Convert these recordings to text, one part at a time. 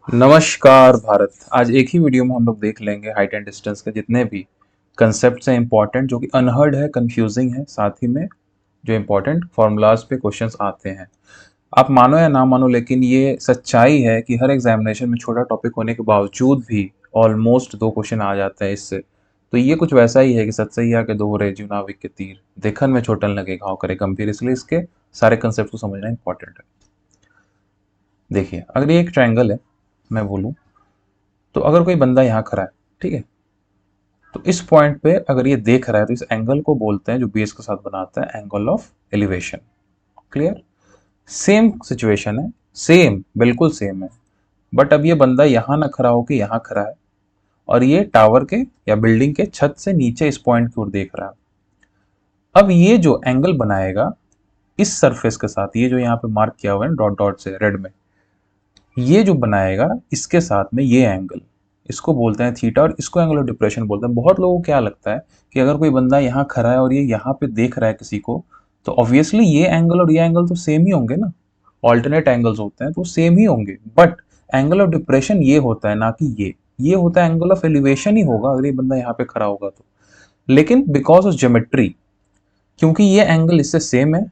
नमस्कार भारत। आज एक ही वीडियो में हम लोग देख लेंगे हाइट एंड डिस्टेंस के जितने भी कंसेप्ट हैं इंपॉर्टेंट, जो कि अनहर्ड है, कंफ्यूजिंग है, साथ ही में जो इंपॉर्टेंट फॉर्मूलाज पे क्वेश्चंस आते हैं। आप मानो या ना मानो, लेकिन ये सच्चाई है कि हर एग्जामिनेशन में छोटा टॉपिक होने के बावजूद भी ऑलमोस्ट 2 क्वेश्चन आ जाते हैं इससे। तो ये कुछ वैसा ही है कि सत सही आके दोहरे जीव नाविक के तीर, देखन में छोटन लगे घाव करे गंभीर। इसलिए इसके सारे कंसेप्ट को समझना इंपॉर्टेंट है। देखिए, अगर ये एक ट्रायंगल है, मैं बोलूँ तो अगर कोई बंदा यहाँ खड़ा है, ठीक है, तो इस पॉइंट पे अगर ये देख रहा है तो इस एंगल को बोलते हैं, जो बेस के साथ बनाता है, angle of elevation. Clear? Same situation है, सेम, बिल्कुल सेम है। बट अब ये बंदा यहाँ ना खड़ा होके यहाँ खड़ा है, और ये टावर के या बिल्डिंग के छत से नीचे इस पॉइंट की ओर देख रहा है। अब ये जो एंगल बनाएगा इस सरफेस के साथ, ये जो यहाँ पे मार्क किया हुआ है डॉट डॉट से रेड में, ये जो बनाएगा इसके साथ में ये एंगल, इसको बोलते हैं थीटा, और इसको एंगल ऑफ डिप्रेशन बोलते हैं। बहुत लोगों को क्या लगता है कि अगर कोई बंदा यहाँ खड़ा है और ये यहाँ पे देख रहा है किसी को, तो ऑब्वियसली ये एंगल और ये एंगल तो सेम ही होंगे ना, ऑल्टरनेट एंगल्स होते हैं तो सेम ही होंगे। बट एंगल ऑफ डिप्रेशन ये होता है, ना कि ये होता है एंगल ऑफ एलिवेशन ही होगा अगर ये बंदा यहाँ पे खड़ा होगा तो। लेकिन बिकॉज ऑफ ज्योमेट्री, क्योंकि ये एंगल इससे सेम है,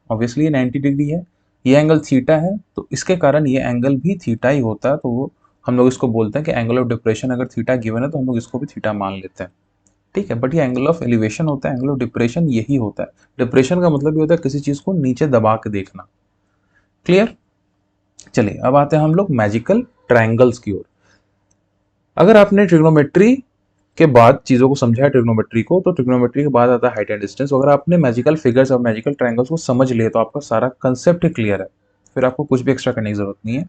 ऑब्वियसली ये 90 डिग्री है, ये एंगल थीटा है, तो इसके कारण ये एंगल भी थीटा ही होता है। तो वो हम लोग इसको बोलते हैं कि एंगल ऑफ डिप्रेशन अगर थीटा गिवन है तो हम लोग इसको भी थीटा मान लेते हैं। ठीक है, बट ये एंगल ऑफ एलिवेशन होता है, एंगल ऑफ डिप्रेशन यही होता है। डिप्रेशन का मतलब ये होता है किसी चीज को नीचे दबा के देखना। क्लियर? चलिए, अब आते हैं हम लोग मैजिकल ट्रायंगल्स की ओर। अगर आपने ट्रिग्नोमेट्री के बाद चीजों को समझा है, ट्रिग्नोमेट्री को, तो ट्रिग्नोमेट्री के बाद आता है हाइट एंड डिस्टेंस। अगर आपने मैजिकल फिगर्स और मैजिकल ट्रायंगल्स को समझ लिए तो आपका सारा कंसेप्ट ही क्लियर है, फिर आपको कुछ भी एक्स्ट्रा करने की जरूरत नहीं है,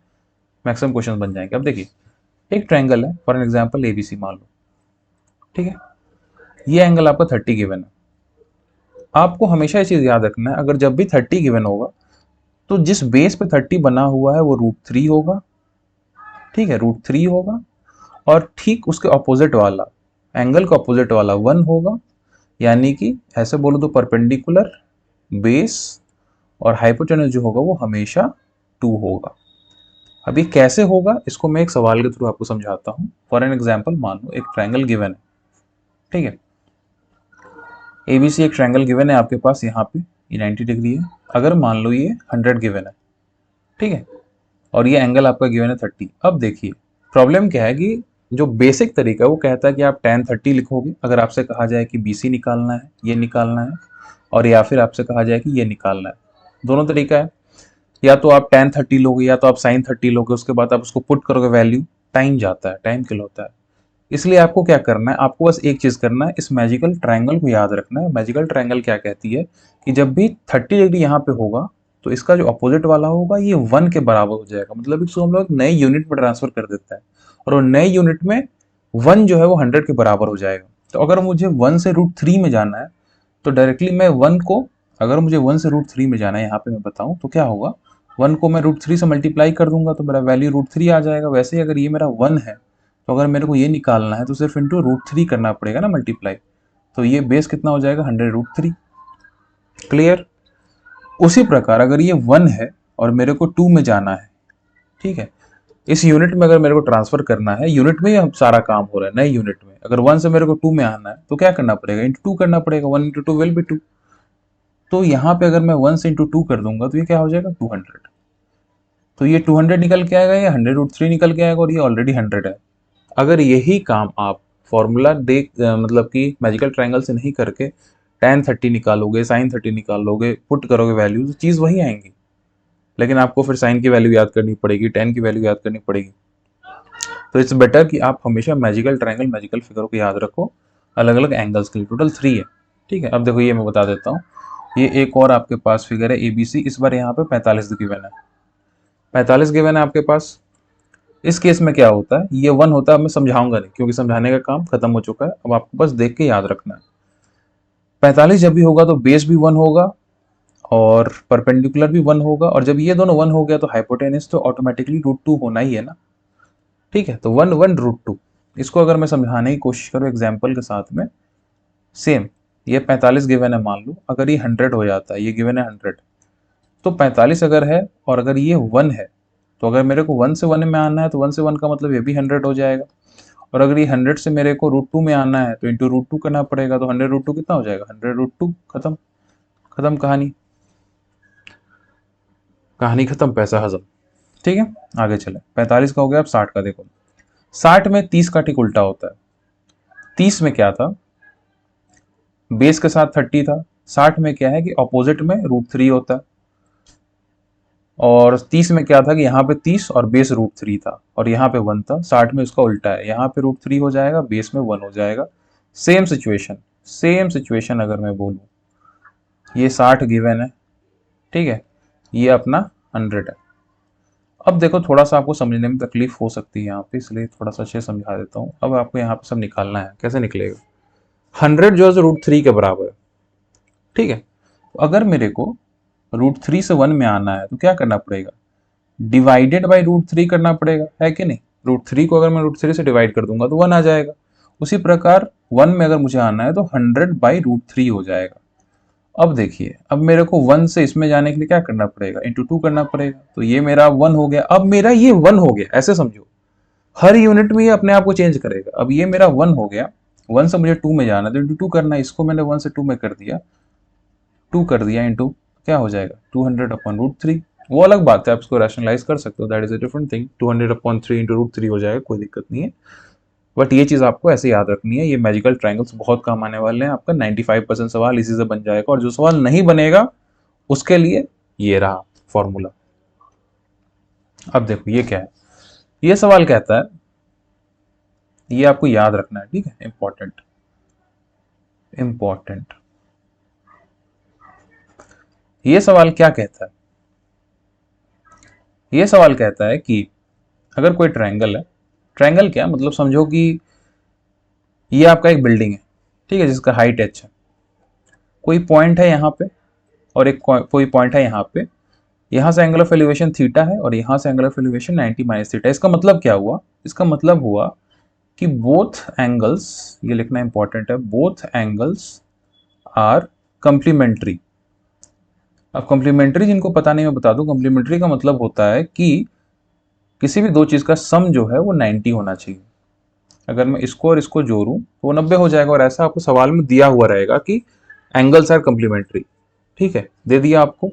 मैक्सिमम क्वेश्चन बन जाएंगे। अब देखिए, एक ट्रायंगल है, फॉर एन एग्जांपल एबीसी मान लो, ठीक है, ये एंगल आपका 30 गिवन है। आपको हमेशा ये चीज याद रखना है, अगर जब भी 30 गिवन होगा तो जिस बेस पे 30 बना हुआ है वो √3 होगा। ठीक है, √3 होगा, और ठीक उसके ऑपोजिट वाला, एंगल का ऑपोजिट वाला 1 होगा। यानी कि ऐसे बोलो तो परपेंडिकुलर, बेस और हाइपोटेनस जो होगा वो हमेशा 2 होगा। अब ये कैसे होगा, इसको मैं एक सवाल के थ्रू आपको समझाता हूँ। फॉर एन एग्जाम्पल, मान लो एक ट्रायंगल गिवन है, ठीक है, एबीसी एक ट्रायंगल गिवन है आपके पास, यहाँ पे ये 90 डिग्री है। अगर मान लो ये 100 गिवन है, ठीक है, और ये एंगल आपका गिवन है 30। अब देखिए, प्रॉब्लम क्या है कि जो बेसिक तरीका है वो कहता है कि आप tan 30 लिखोगे अगर आपसे कहा जाए कि BC निकालना है, ये निकालना है, और या फिर आपसे कहा जाए कि ये निकालना है। दोनों तरीका है, या तो आप tan 30 लोगे या तो आप sin 30 लोगे, उसके बाद आप उसको पुट करोगे वैल्यू, टाइम जाता है, टाइम किल होता है। इसलिए आपको क्या करना है, आपको बस एक चीज करना है, इस मैजिकल ट्रायंगल को याद रखना है। मैजिकल ट्रायंगल क्या कहती है कि जब भी 30 डिग्री यहाँ पे होगा तो इसका जो अपोजिट वाला होगा ये 1 के बराबर हो जाएगा। मतलब इसको हम लोग नए यूनिट में ट्रांसफर कर देता है, और वो नए यूनिट में 1 जो है वो 100 के बराबर हो जाएगा। तो अगर मुझे 1 से √3 में जाना है तो डायरेक्टली मैं 1 को, अगर मुझे 1 से √3 में जाना है यहाँ पे मैं बताऊं तो क्या होगा, 1 को मैं √3 से मल्टीप्लाई कर दूंगा तो मेरा वैल्यू √3 आ जाएगा। वैसे ही अगर ये मेरा 1 है तो अगर मेरे को ये निकालना है तो सिर्फ इंटू √3 करना पड़ेगा ना, मल्टीप्लाई। तो ये बेस कितना हो जाएगा, 100√3। क्लियर? उसी प्रकार अगर ये 1 है और मेरे को 2 में जाना है, ठीक है, इस यूनिट में अगर मेरे को ट्रांसफर करना है, यूनिट में ही सारा काम हो रहा है, नए यूनिट में। अगर 1 से मेरे को 2 में आना है तो क्या करना पड़ेगा, इंटू 2 करना पड़ेगा, 1 इंटू 2 विल बी 2। तो यहाँ पे अगर मैं 1 से इंटू 2 कर दूंगा तो ये क्या हो जाएगा, 200। तो ये 200 निकल के आएगा, ये 100√3 निकल के आएगा, और ये ऑलरेडी 100 है। अगर यही काम आप फॉर्मूला देख मतलब कि मैजिकल ट्रायंगल से नहीं करके tan 30 निकालोगे, sin 30 निकालोगे, पुट करोगे वैल्यू, तो चीज़ वही आएंगी। लेकिन आपको फिर साइन की वैल्यू याद करनी पड़ेगी, tan की वैल्यू याद करनी पड़ेगी। तो इट्स बेटर कि आप हमेशा मैजिकल ट्रायंगल, मैजिकल फिगर को याद रखो अलग अलग एंगल्स के लिए। टोटल 3 है, ठीक है। अब देखो, ये मैं बता देता हूँ, ये एक और आपके पास फिगर है एबीसी, इस बार यहाँ पे 45 गिवन है, 45 गिवन है आपके पास। इस केस में क्या होता है, ये 1 होता है, अब मैं समझाऊंगा नहीं क्योंकि समझाने का काम खत्म हो चुका है, अब आपको बस देख के याद रखना है। 45 जब भी होगा तो बेस भी 1 होगा और परपेंडिकुलर भी 1 होगा, और जब ये दोनों 1 हो गया तो हाइपोटेनस तो ऑटोमेटिकली √2 होना ही है ना। ठीक है, तो 1 1 √2। इसको अगर मैं समझाने की कोशिश करूँ एग्जाम्पल के साथ में, सेम, ये 45 गिवन है, मान लो अगर ये 100 हो जाता है, ये गिवन है 100, तो 45 अगर है और अगर ये 1 है तो अगर मेरे को 1 से 1 में आना है तो 1 से 1 का मतलब ये भी 100 हो जाएगा, और अगर ये 100 से मेरे को √2 में आना है तो इंटू √2 करना पड़ेगा, तो 100 √2 कितना हो जाएगा, 100 √2, खत्म, खत्म कहानी, कहानी खत्म, पैसा हजम। ठीक है, आगे चले। 45 का हो गया, अब 60 का देखो। 60 में 30 का ठीक उल्टा होता है। 30 में क्या था, बेस के साथ 30 था। 60 में क्या है कि ऑपोजिट में √3 होता है, और 30 में क्या था कि यहाँ पे 30 और बेस √3 था, और यहाँ पे 1 था। 60 में उसका उल्टा है, यहाँ पे √3 हो जाएगा, बेस में 1 हो जाएगा। सेम सिचुएशन, सेम सिचुएशन अगर मैं बोलूँ, ये 60 गिवन है, ठीक है, ये अपना 100 है। अब देखो थोड़ा सा आपको समझने में तकलीफ हो सकती है यहाँ पे, इसलिए थोड़ा सा अच्छे समझा देता हूँ। अब आपको यहाँ पे सब निकालना है, कैसे निकलेगा। 100 जो है √3 के बराबर है, ठीक है। अगर मेरे को √3 से 1 में आना है तो क्या करना पड़ेगा, डिवाइडेड बाई √3 करना पड़ेगा, है कि नहीं। √3 को अगर मैं √3 से डिवाइड कर दूंगा तो 1 आ जाएगा। उसी प्रकार 1 में अगर मुझे आना है तो 100/√3 हो जाएगा। अब देखिए, अब मेरे को 1 से इसमें जाने के लिए क्या करना पड़ेगा, इंटू 2 करना पड़ेगा, तो ये मेरा 1 हो गया। अब मेरा ये 1 हो गया, ऐसे समझो, हर यूनिट में ये अपने आप को चेंज करेगा। अब ये मेरा 1 हो गया, 1 से मुझे 2 में जाना है तो इंटू 2 करना है। इसको मैंने 1 से 2 में कर दिया, 2 कर दिया, इंटू क्या हो जाएगा, 200/√3। वो अलग बात है, आप इसको रैशनलाइज कर सकते हो, that is a different thing. 200/3 into √3 हो जाएगा, कोई दिक्कत नहीं है। बट ये चीज आपको ऐसे याद रखनी है, ये मैजिकल ट्रायंगल्स बहुत काम आने वाले हैं। आपका 95% सवाल इसी से बन जाएगा, और जो सवाल नहीं बनेगा उसके लिए ये रहा फॉर्मूला। अब देखो ये क्या है, ये सवाल कहता है, ये आपको याद रखना है, ठीक है, इंपॉर्टेंट, इंपॉर्टेंट। ये सवाल क्या कहता है, ये सवाल कहता है कि अगर कोई ट्रायंगल है, ट्रायंगल क्या मतलब, समझो कि ये आपका एक बिल्डिंग है, ठीक है, जिसका हाइट h है। कोई पॉइंट है यहाँ पे, और एक कोई पॉइंट है यहाँ पे। यहाँ से एंगल ऑफ एलिवेशन थीटा है, और यहाँ से एंगल ऑफ एलिवेशन 90 - थीटा। इसका मतलब क्या हुआ, इसका मतलब हुआ कि बोथ एंगल्स, ये लिखना इंपॉर्टेंट है, बोथ एंगल्स आर कंप्लीमेंट्री। अब कंप्लीमेंट्री जिनको पता नहीं मैं बता दूं, कंप्लीमेंट्री का मतलब होता है कि किसी भी दो चीज का सम जो है वो 90 होना चाहिए। अगर मैं इसको और इसको जोड़ूं तो वो 90 हो जाएगा, और ऐसा आपको सवाल में दिया हुआ रहेगा कि एंगल्स आर कंप्लीमेंट्री, ठीक है, दे दिया आपको।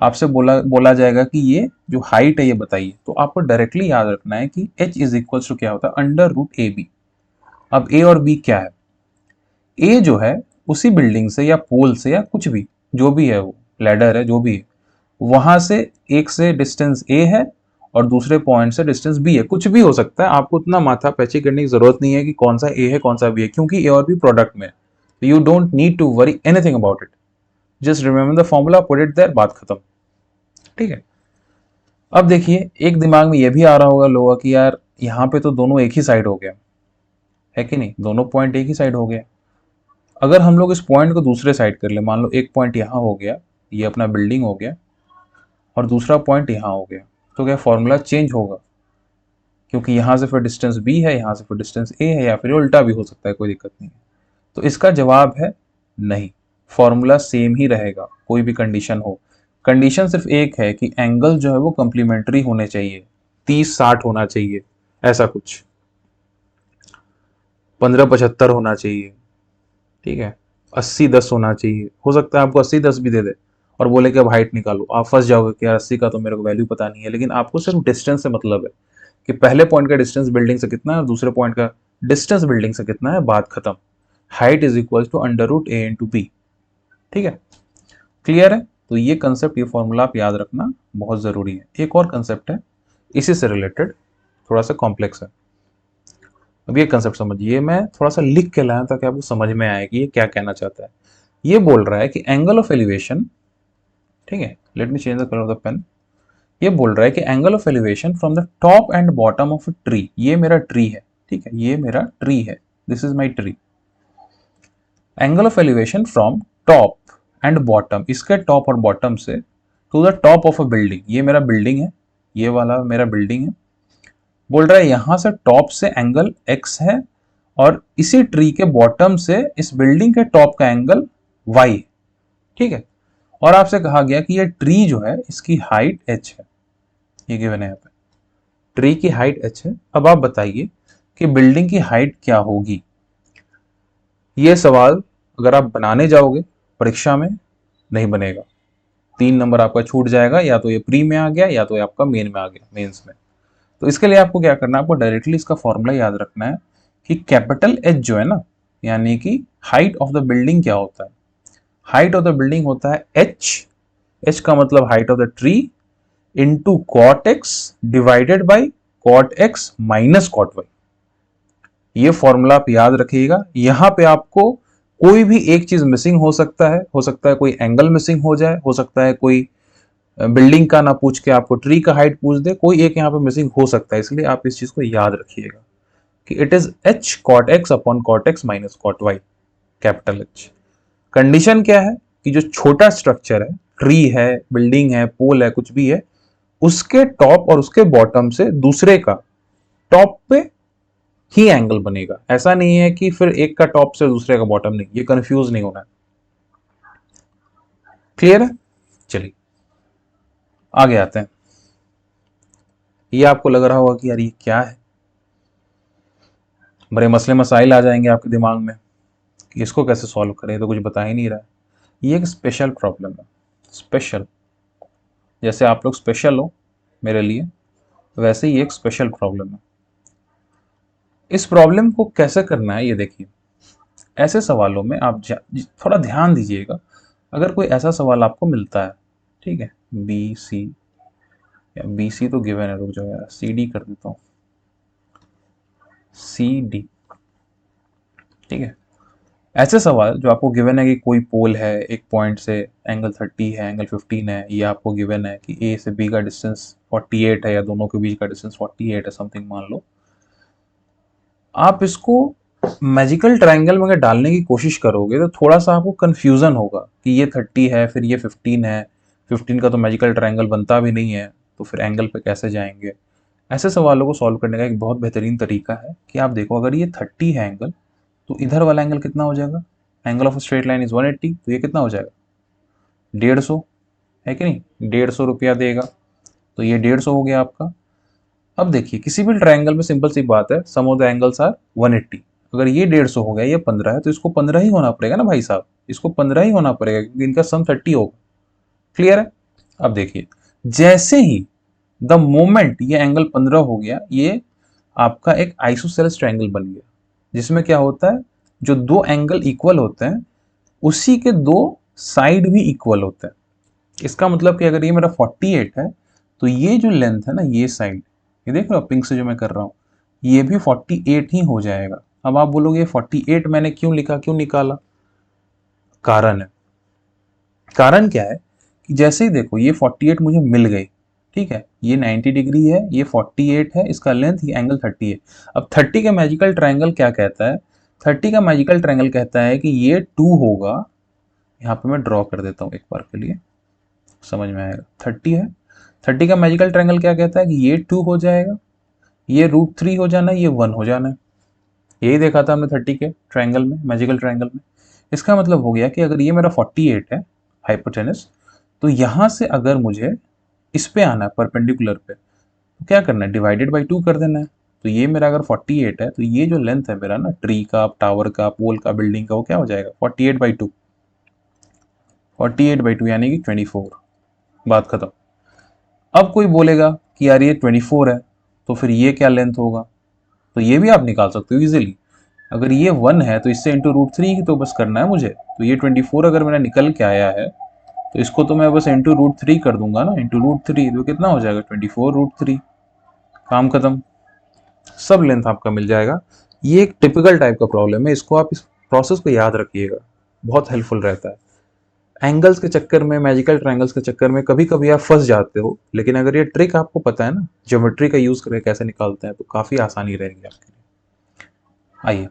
आपसे बोला बोला जाएगा कि ये जो हाइट है ये बताइए, तो आपको डायरेक्टली याद रखना है कि h इज इक्वल टू क्या होता है, √AB। अब a और b क्या है, a जो है उसी बिल्डिंग से या पोल से या कुछ भी, जो भी है वो लैडर है, जो भी है, वहां से एक से डिस्टेंस a है और दूसरे पॉइंट से डिस्टेंस b है। कुछ भी हो सकता है, आपको उतना माथा पैची करने की जरूरत नहीं है कि कौन सा a है कौन सा b है, क्योंकि a और b प्रोडक्ट में है। You don't need to worry anything about it, just remember the formula, put it there, बात खत्म, ठीक है। अब देखिए, एक दिमाग में ये भी आ रहा होगा लोगों की, यार यहाँ पे तो दोनों एक ही साइड हो गया, है कि नहीं, दोनों पॉइंट एक ही साइड हो गया। अगर हम लोग इस पॉइंट को दूसरे साइड कर ले, मान लो एक पॉइंट यहाँ हो गया, ये अपना बिल्डिंग हो गया, और दूसरा पॉइंट यहाँ हो गया, तो क्या फॉर्मूला चेंज होगा, क्योंकि यहाँ से फिर डिस्टेंस b है, यहाँ से फिर डिस्टेंस a है, या फिर उल्टा भी हो सकता है, कोई दिक्कत नहीं है। तो इसका जवाब है नहीं, फॉर्मूला सेम ही रहेगा, कोई भी कंडीशन हो। कंडीशन सिर्फ एक है कि एंगल जो है वो कंप्लीमेंट्री होने चाहिए, 30-60 होना चाहिए, ऐसा कुछ 15-75 होना चाहिए, ठीक है, 80-10 होना चाहिए। हो सकता है आपको 80-10 भी दे दे और बोले कि अब हाइट निकालो, आप फंस जाओगे कि यार 80 का तो मेरे को वैल्यू पता नहीं है। लेकिन आपको सिर्फ डिस्टेंस से मतलब है कि पहले पॉइंट का डिस्टेंस बिल्डिंग से कितना है और दूसरे पॉइंट का डिस्टेंस बिल्डिंग से कितना है, बात खत्म। Height is equal to √a/b, ठीक है, क्लियर है। तो ये कंसेप्ट, ये फॉर्मूला आप याद रखना बहुत जरूरी है। एक और कंसेप्ट है इसी से रिलेटेड, थोड़ा सा कॉम्प्लेक्स है। अब ये कंसेप्ट समझिए, मैं थोड़ा सा लिख के लाया ताकि आपको समझ में आए कि ये क्या कहना चाहता है। ये बोल रहा है कि एंगल ऑफ एलिवेशन, ठीक है, let me change the colour of the pen. ये बोल रहा है कि angle of elevation from the top and bottom of a tree, ये मेरा ट्री है, ठीक है, ये मेरा ट्री है, this is my tree. Angle of elevation from top and bottom, इसके टॉप और बॉटम से to the top of a building, ये मेरा बिल्डिंग है, ये वाला मेरा बिल्डिंग है। बोल रहा है यहां से टॉप से एंगल x है, और इसी ट्री के बॉटम से इस बिल्डिंग के टॉप का एंगल y है, ठीक है। और आपसे कहा गया कि ये ट्री जो है इसकी हाइट h है, ये गिवन है यहाँ पे। ट्री की हाइट h है। अब आप बताइए कि बिल्डिंग की हाइट क्या होगी। ये सवाल अगर आप बनाने जाओगे परीक्षा में नहीं बनेगा, 3 नंबर आपका छूट जाएगा, या तो ये प्री में आ गया या तो ये आपका मेन में आ गया, मेंस में। तो इसके लिए आपको क्या करना है, आपको डायरेक्टली इसका फॉर्मूला याद रखना है कि कैपिटल एच जो है ना, यानी कि हाइट ऑफ द बिल्डिंग क्या होता है। हाइट ऑफ द बिल्डिंग होता है एच, एच का मतलब height of the tree into cot x divided by cot x minus cot y. ये फॉर्मूला आप याद रखिएगा। यहां पे आपको कोई भी एक चीज मिसिंग हो सकता है कोई एंगल मिसिंग हो जाए, हो सकता है कोई बिल्डिंग का ना पूछ के आपको ट्री का हाइट पूछ दे, कोई एक यहाँ पे मिसिंग हो सकता है। इसलिए आप इस चीज को याद रखिएगा कि it is H cot x upon cot x minus cot y, capital H. Condition क्या है कि जो छोटा स्ट्रक्चर है, ट्री है, बिल्डिंग है, पोल है, कुछ भी है, उसके टॉप और उसके बॉटम से दूसरे का टॉप पे ही एंगल बनेगा। ऐसा नहीं है कि फिर एक का टॉप से दूसरे का बॉटम, नहीं, ये कंफ्यूज नहीं होना है। क्लियर है? चलिए आगे आते हैं। ये आपको लग रहा होगा कि यार ये क्या है, बड़े मसले मसाइल आ जाएंगे आपके दिमाग में कि इसको कैसे सॉल्व करें, तो कुछ बता ही नहीं रहा है। ये एक स्पेशल प्रॉब्लम है, स्पेशल। जैसे आप लोग स्पेशल हो मेरे लिए, वैसे ही एक स्पेशल प्रॉब्लम है। इस प्रॉब्लम को कैसे करना है ये देखिए। ऐसे सवालों में आप थोड़ा ध्यान दीजिएगा। अगर कोई ऐसा सवाल आपको मिलता है, ठीक है, बी सी, या बी सी तो गिवन है, रुक जाओ यार, सी डी कर देता हूँ, सी डी, ठीक है। ऐसे सवाल जो आपको गिवन है कि कोई पोल है, एक पॉइंट से एंगल 30 है, एंगल 15 है, या आपको गिवन है कि ए से बी का डिस्टेंस 48 है, या दोनों के बीच का डिस्टेंस 48 है, समथिंग मान लो। आप इसको मैजिकल ट्रायंगल में अगर डालने की कोशिश करोगे तो थोड़ा सा आपको कंफ्यूजन होगा कि ये 30 है, फिर ये 15 है, 15 का तो मैजिकल ट्रायंगल बनता भी नहीं है, तो फिर एंगल पे कैसे जाएंगे। ऐसे सवालों को सॉल्व करने का एक बहुत बेहतरीन तरीका है कि आप देखो, अगर ये 30 है एंगल, तो इधर वाला एंगल कितना हो जाएगा, angle of straight line is 180, तो ये कितना हो जाएगा, 150, है कि नहीं, 150 रुपया देगा, तो ये 150 हो गया आपका। अब देखिए किसी भी ट्रायंगल में सिंपल सी बात है, सम ऑफ द एंगल्स आर 180। अगर ये 150 हो गया, ये 15 है, तो इसको 15 ही होना पड़ेगा ना भाई साहब, इसको 15 ही होना पड़ेगा क्योंकि इनका सम 30 होगा। क्लियर है? अब देखिए, जैसे ही द मोमेंट ये एंगल 15 हो गया, ये आपका एक आइसोसेलेस ट्रायंगल बन गया, जिसमें क्या होता है, जो दो एंगल इक्वल होते हैं उसी के दो साइड भी इक्वल होते हैं। इसका मतलब कि अगर ये मेरा 48 है, तो ये जो लेंथ है ना, ये साइड, ये देख रहे हो पिंक से जो मैं कर रहा हूँ, ये भी 48 ही हो जाएगा। अब आप बोलोगे 48 मैंने क्यों लिखा, क्यों निकाला? कारण है। कारण क्या है कि जैसे ही देखो ये 48 मुझे मिल गई, ठीक है, ये 90 डिग्री है, ये 48 है, इसका लेंथ, ये एंगल 30 है। अब 30 का मैजिकल ट्रायंगल क्या कहता है, 30 का मैजिकल ट्रायंगल कहता है कि ये 2 होगा। यहाँ पे मैं ड्रॉ कर देता हूँ एक बार के लिए, समझ में आएगा। 30 है, 30 का मैजिकल ट्रायंगल क्या कहता है कि ये 2 हो जाएगा, ये √3 हो जाना है, ये 1 हो जाना है। यही देखा था हमने 30 के ट्रायंगल में, मैजिकल ट्रायंगल में। इसका मतलब हो गया कि अगर ये मेरा 48 है हाइपोटेनस, तो यहां से अगर मुझे इस पे आना है परपेंडिकुलर पे, तो क्या करना है, डिवाइडेड बाई 2 कर देना है। तो ये मेरा अगर 48 है, तो ये जो लेंथ है मेरा ना, ट्री का, टावर का, पोल का, बिल्डिंग का, वो क्या हो जाएगा, 48/2, 48/2 यानी कि 24। बात खत्म। अब कोई बोलेगा कि यार ये 24 है, तो फिर ये क्या लेंथ होगा, तो ये भी आप निकाल सकते हो इजीली। अगर ये 1 है तो इससे इंटू √3 ही तो बस करना है मुझे। तो ये 24 अगर मेरा निकल के आया है, तो इसको तो मैं बस इंटू √3 कर दूंगा ना, इंटू √3, तो कितना हो जाएगा, 24√3। काम खत्म, सब लेंथ आपका मिल जाएगा। ये एक टिपिकल टाइप का प्रॉब्लम है, इसको आप इस प्रोसेस को याद रखिएगा, बहुत हेल्पफुल रहता है। एंगल्स के चक्कर में, मैजिकल ट्रायंगल्स के चक्कर में कभी कभी आप फंस जाते हो, लेकिन अगर ये ट्रिक आपको पता है ना, ज्योमेट्री का यूज करके कैसे निकालते हैं, तो काफी आसानी रहेगी आपके लिए। आइए,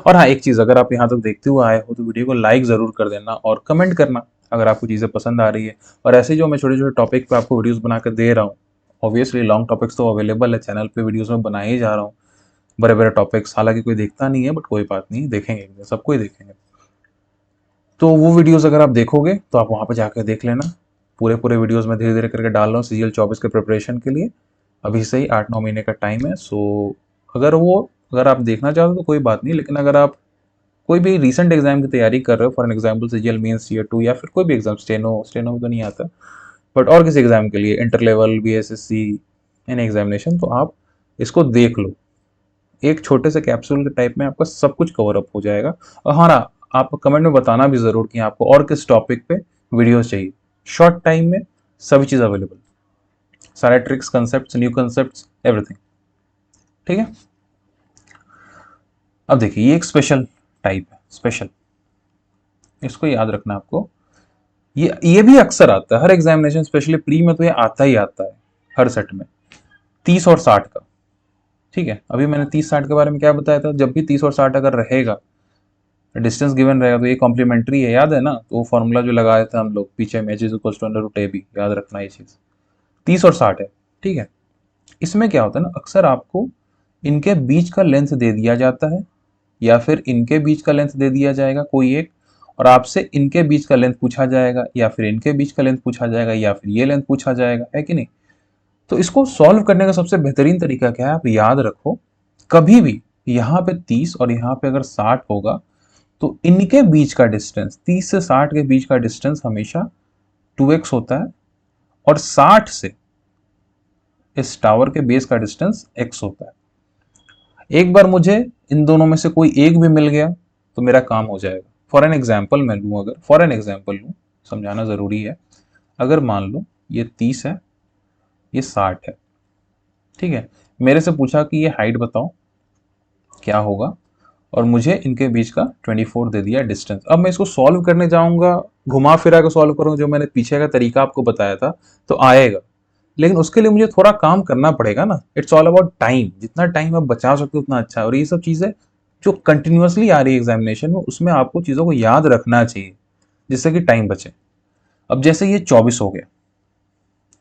और हाँ एक चीज, अगर आप यहाँ तक देखते हुए आए हो तो वीडियो को लाइक जरूर कर देना और कमेंट करना अगर आपको चीजें पसंद आ रही है। और ऐसे जो मैं छोटे छोटे टॉपिक पे आपको वीडियोस बना कर दे रहा हूँ, ऑब्वियसली लॉन्ग टॉपिक्स तो अवेलेबल है चैनल पे, वीडियोस में बनाए ही जा रहा हूँ बड़े बड़े टॉपिक्स। हालांकि कोई देखता नहीं है, बट कोई बात नहीं, देखेंगे एक दिन, सबको ही देखेंगे। तो वो वीडियोस अगर आप देखोगे तो आप वहां पे जाकर देख लेना। पूरे पूरे वीडियोस में धीरे धीरे करके डाल रहा हूँ CGL 24 के प्रिपरेशन के लिए। अभी से ही 8-9 महीने का टाइम है। सो अगर आप देखना चाहो तो कोई बात नहीं, लेकिन अगर आप कोई भी रिसेंट एग्जाम की तैयारी कर रहे हो, for an example CGL mains year 2 या फिर कोई भी एग्जाम, स्टेनो में तो नहीं आता, बट और किसी एग्जाम के लिए, inter level, BSSC, any examination, तो आप इसको देख लो। एक छोटे से कैप्सूल के टाइप में आपका सब कुछ कवर अप हो जाएगा। और हाँ ना, आप कमेंट में बताना भी ज़रूर कि आपको और किस टॉपिक पे वीडियोस चाहिए। शॉर्ट टाइम में सभी चीज़ अवेलेबल, सारे tricks, concept, new concept, everything. ठीक है। अब देखिए, ये एक स्पेशल टाइप है, स्पेशल, इसको याद रखना आपको। ये भी अक्सर आता है हर एग्जामिनेशन, स्पेशली प्री में तो ये आता ही आता है हर सेट में, 30 और 60 का। ठीक है, अभी मैंने 30-60 के बारे में क्या बताया था, जब भी 30 और 60 अगर रहेगा, डिस्टेंस गिवन रहेगा, तो ये कॉम्प्लीमेंट्री है, याद है ना, तो वो फॉर्मूला जो लगाए थे हम लोग पीछे में, h is equal to under root a b, याद रखना ये चीज। 30 और 60 है। ठीक है, इसमें क्या होता है ना, अक्सर आपको इनके बीच का लेंथ दे दिया जाता है, या फिर इनके बीच का लेंथ दे दिया जाएगा कोई एक, और आपसे इनके बीच का लेंथ पूछा जाएगा, या फिर इनके बीच का लेंथ पूछा जाएगा, या फिर ये लेंथ पूछा जाएगा, है कि नहीं। तो इसको सॉल्व करने का सबसे बेहतरीन तरीका क्या है, आप याद रखो, कभी भी यहाँ पे 30 और यहाँ पे अगर 60 होगा, तो इनके बीच का डिस्टेंस, 30 से 60 के बीच का डिस्टेंस हमेशा 2x होता है, और 60 से इस टावर के बेस का डिस्टेंस x होता है। एक बार मुझे इन दोनों में से कोई एक भी मिल गया तो मेरा काम हो जाएगा। फॉर एन एग्जाम्पल मैं लूँ, अगर फॉर एन एग्जाम्पल लूँ, समझाना ज़रूरी है। अगर मान लो ये 30 है, ये 60 है, ठीक है, मेरे से पूछा कि ये हाइट बताओ क्या होगा, और मुझे इनके बीच का 24 दे दिया डिस्टेंस। अब मैं इसको सॉल्व करने जाऊंगा, घुमा फिरा के सॉल्व करूंगा, जो मैंने पीछे का तरीका आपको बताया था, तो आएगा, लेकिन उसके लिए मुझे थोड़ा काम करना पड़ेगा ना। इट्स ऑल अबाउट टाइम, जितना टाइम आप बचा सकते हो उतना अच्छा है। और ये सब चीजें जो कंटिन्यूअसली आ रही है एग्जामिनेशन में, उसमें आपको चीजों को याद रखना चाहिए, जिससे कि टाइम बचे। अब जैसे ये 24 हो गया,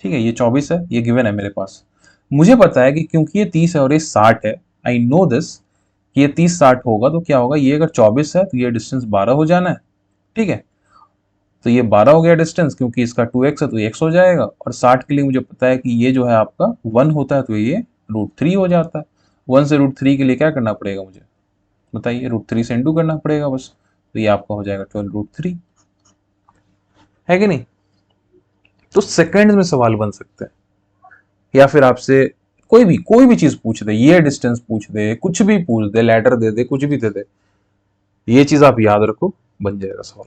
ठीक है, ये 24 है, ये गिवन है मेरे पास। मुझे पता है कि क्योंकि ये 30 है और ये 60 है, आई नो दिस, कि ये 30-60 होगा, तो क्या होगा, ये अगर 24 है तो ये डिस्टेंस 12 हो जाना है। ठीक है, तो ये 12 हो गया डिस्टेंस, क्योंकि इसका 2x है तो ये x हो जाएगा, और 60 के लिए मुझे पता है कि ये जो है आपका 1 होता है, तो ये √3 हो जाता है। 1 से √3 के लिए क्या करना पड़ेगा मुझे, बताइए, √3 से इंटू करना पड़ेगा बस, तो ये आपका हो जाएगा 12√3, है कि नहीं। तो सेकंड में सवाल बन सकते हैं, या फिर आपसे कोई भी चीज पूछ दे, ये डिस्टेंस पूछ दे, कुछ भी पूछ दे, लेटर दे दे, कुछ भी दे दे, ये चीज आप याद रखो, बन जाएगा सवाल।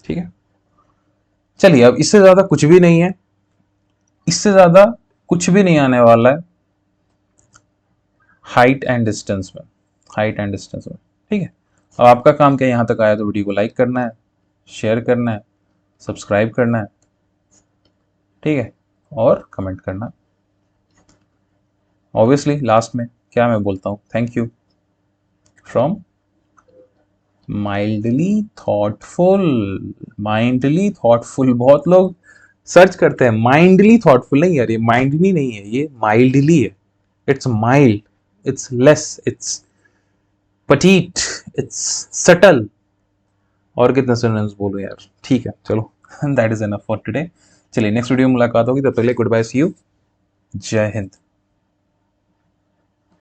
ठीक है, चलिए, अब इससे ज्यादा कुछ भी नहीं है, इससे ज्यादा कुछ भी नहीं आने वाला है हाइट एंड डिस्टेंस में, हाइट एंड डिस्टेंस में। ठीक है, अब आपका काम क्या है, यहां तक आया तो वीडियो को लाइक करना है, शेयर करना है, सब्सक्राइब करना है, ठीक है, और कमेंट करना है। ऑब्वियसली लास्ट में क्या मैं बोलता हूँ, thank you from mildly thoughtful. माइंडली thoughtful, बहुत लोग सर्च करते हैं, माइंडली थॉटफुल नहीं यार, ये माइंडली नहीं है, ये माइल्डली है। It's mild, it's less, it's petite, it's subtle, और कितने सिनोनिम्स बोलो यार। ठीक है, चलो, that is enough for today. चलिए, नेक्स्ट वीडियो में मुलाकात होगी, तब तक के लिए गुड बाय, सी यू, जय हिंद।